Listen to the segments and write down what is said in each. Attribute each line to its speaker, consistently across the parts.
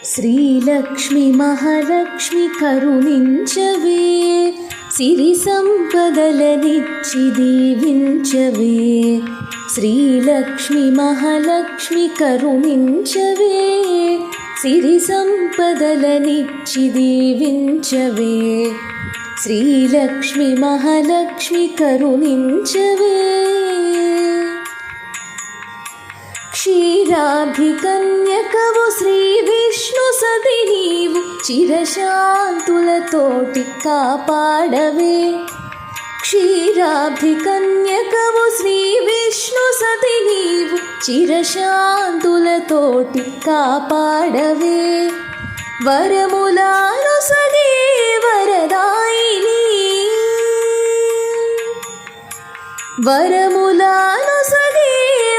Speaker 1: శ్రీలక్ష్మి మహాలక్ష్మి కరుణించవే, సిరి సంపదలనిచ్చి దీవించవే. శ్రీలక్ష్మి మహాలక్ష్మి కరుణించవే, సిరి సంపదలనిచ్చి దీవించవే. శ్రీలక్ష్మి మహాలక్ష్మి కరుణించవే. క్షీరాభికన్యకవు శ్రీ విష్ణు సతి నీవు, చిరశాంతులతోటి కాపాడవే. క్షీరాభికన్యకవు శ్రీ విష్ణు సతి నీవు, చిరశాంతులతోటి కాపాడవే. వరములాను సగే వరదాయిని, వరములాను సగే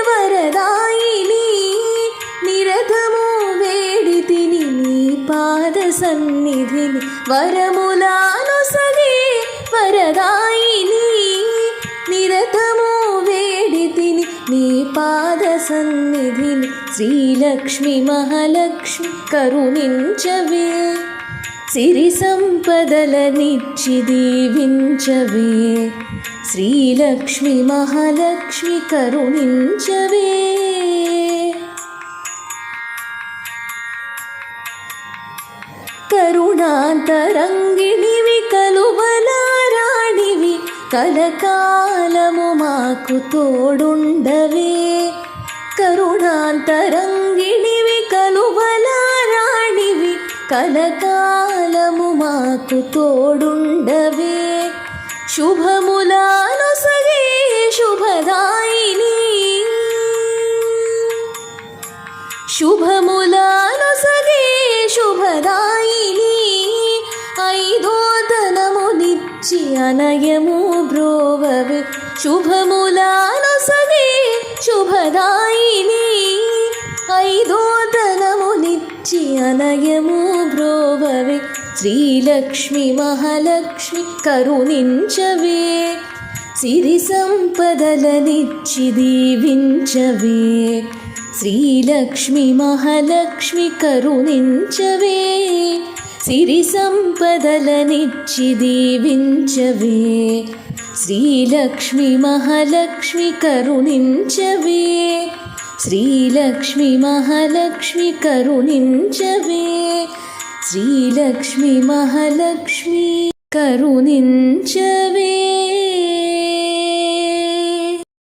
Speaker 1: వరదాయిని. నిరతము వేడితిని నీ పాద సన్నిధిని, వరములాను సగే వరదాయిని. నిరతము వేడితిని నీ పాద సన్నిధిని. శ్రీలక్ష్మి మహాలక్ష్మి కరుణించవే, సిరి సంపదలనిచ్చి దీవించవే. శ్రీలక్ష్మి మహాలక్ష్మి కరుణించవే. కరుణాంతరంగిణివి కలువలారాణివి, కలకాలము మాకు తోడుండవే. కరుణాంతరంగిణివి కలువలారాణివి, కలకాలము మాకు తోడుండవే. శుభములాను సగే శుభదాయిని, శుభములాను సగే శుభదాయిని. ఐదోదనమునిచ్చి అనయము బ్రోవవే. శుభములాను సగే శుభదాయిని. ఐదోదనమునిచ్చి అనయము బ్రోవవే. శ్రీలక్ష్మి మహాలక్ష్మి కరుణించవే, సిరి సంపదలనిచ్చి దీవించవే. శ్రీలక్ష్మి మహాలక్ష్మి కరుణించవే, సిరి సంపదలనిచ్చి దీవించవే. శ్రీలక్ష్మి మహాలక్ష్మి కరుణించవే, శ్రీలక్ష్మి మహాలక్ష్మి కరుణించవే. శ్రీలక్ష్మి మహాలక్ష్మి కరుణించవే.